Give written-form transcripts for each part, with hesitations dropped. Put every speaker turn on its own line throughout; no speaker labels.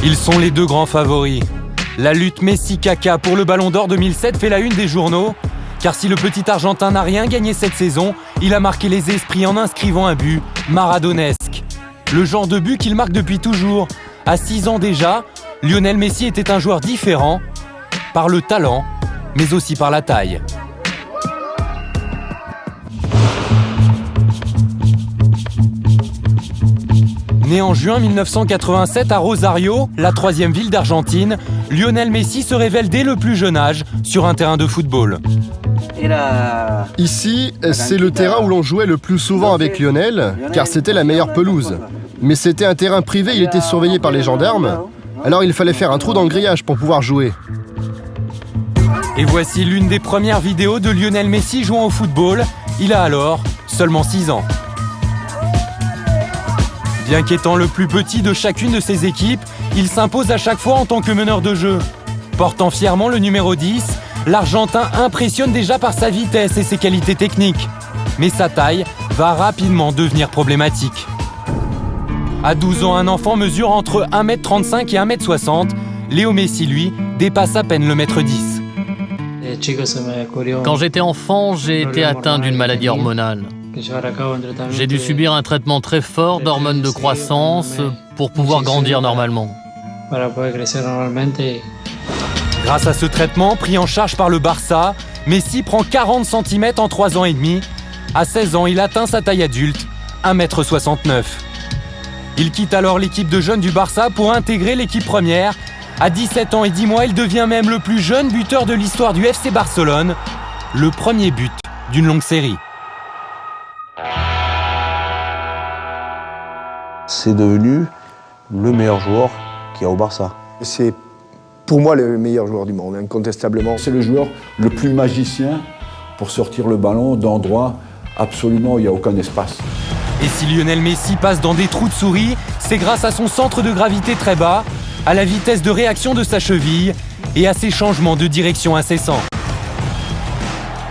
Ils sont les deux grands favoris. La lutte Messi-Kaka pour le Ballon d'Or 2007 fait la une des journaux, car si le petit Argentin n'a rien gagné cette saison, il a marqué les esprits en inscrivant un but maradonesque. Le genre de but qu'il marque depuis toujours. À 6 ans déjà, Lionel Messi était un joueur différent, par le talent, mais aussi par la taille. Né en juin 1987 à Rosario, la 3e ville d'Argentine, Lionel Messi se révèle dès le plus jeune âge sur un terrain de football.
Ici, c'est le terrain où l'on jouait le plus souvent avec Lionel, car c'était la meilleure pelouse. Mais c'était un terrain privé, il était surveillé par les gendarmes, alors il fallait faire un trou dans le grillage pour pouvoir jouer.
Et voici l'une des premières vidéos de Lionel Messi jouant au football. Il a alors seulement 6 ans. Bien qu'étant le plus petit de chacune de ses équipes, il s'impose à chaque fois en tant que meneur de jeu. Portant fièrement le numéro 10, l'Argentin impressionne déjà par sa vitesse et ses qualités techniques. Mais sa taille va rapidement devenir problématique. À 12 ans, un enfant mesure entre 1m35 et 1m60. Léo Messi, lui, dépasse à peine le mètre 10.
Quand j'étais enfant, j'ai été atteint d'une maladie hormonale. J'ai dû subir un traitement très fort d'hormones de croissance pour pouvoir grandir normalement.
Grâce à ce traitement pris en charge par le Barça, Messi prend 40 cm en 3 ans et demi. À 16 ans, il atteint sa taille adulte, 1m69. Il quitte alors l'équipe de jeunes du Barça pour intégrer l'équipe première. À 17 ans et 10 mois, il devient même le plus jeune buteur de l'histoire du FC Barcelone, le premier but d'une longue série.
C'est devenu le meilleur joueur qu'il y a au Barça.
C'est pour moi le meilleur joueur du monde, incontestablement.
C'est le joueur le plus magicien pour sortir le ballon d'endroits absolument où il n'y a aucun espace.
Et si Lionel Messi passe dans des trous de souris, c'est grâce à son centre de gravité très bas, à la vitesse de réaction de sa cheville et à ses changements de direction incessants.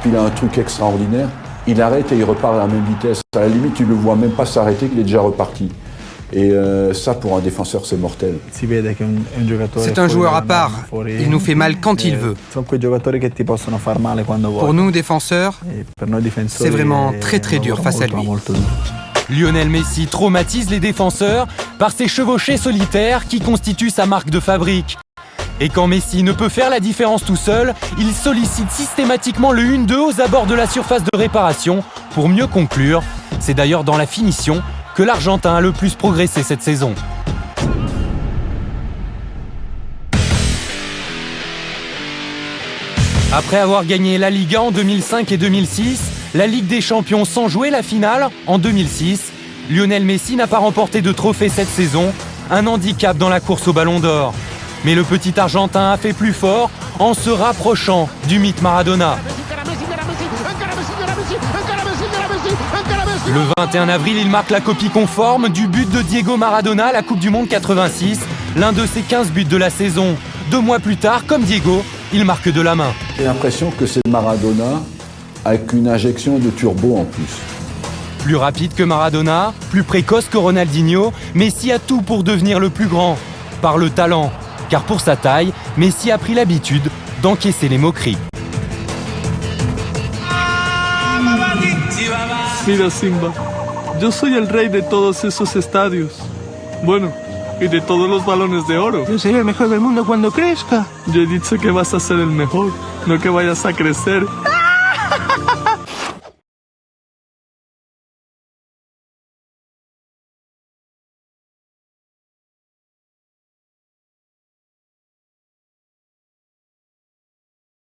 Il a un truc extraordinaire, il arrête et il repart à la même vitesse. À la limite, tu ne le vois même pas s'arrêter qu'il est déjà reparti. Et ça, pour un défenseur, c'est mortel.
C'est un joueur à part. Il nous fait mal quand il veut. Pour nous, défenseurs, c'est vraiment très très dur face à lui.
Lionel Messi traumatise les défenseurs par ses chevauchées solitaires qui constituent sa marque de fabrique. Et quand Messi ne peut faire la différence tout seul, il sollicite systématiquement le 1-2 aux abords de la surface de réparation pour mieux conclure. C'est d'ailleurs dans la finition que l'Argentin a le plus progressé cette saison. Après avoir gagné la Liga en 2005 et 2006, la Ligue des Champions sans jouer la finale en 2006, Lionel Messi n'a pas remporté de trophée cette saison, un handicap dans la course au Ballon d'Or. Mais le petit Argentin a fait plus fort en se rapprochant du mythe Maradona. Le 21 avril, il marque la copie conforme du but de Diego Maradona à la Coupe du Monde 86, l'un de ses 15 buts de la saison. 2 mois plus tard, comme Diego, il marque de la main.
J'ai l'impression que c'est Maradona avec une injection de turbo en plus.
Plus rapide que Maradona, plus précoce que Ronaldinho, Messi a tout pour devenir le plus grand. Par le talent, car pour sa taille, Messi a pris l'habitude d'encaisser les moqueries.
Mira, Simba, yo soy el rey de todos esos estadios. Bueno, y de todos los balones de oro.
Yo seré el mejor del mundo cuando crezca.
Yo he dicho que vas a ser el mejor, no que vayas a crecer.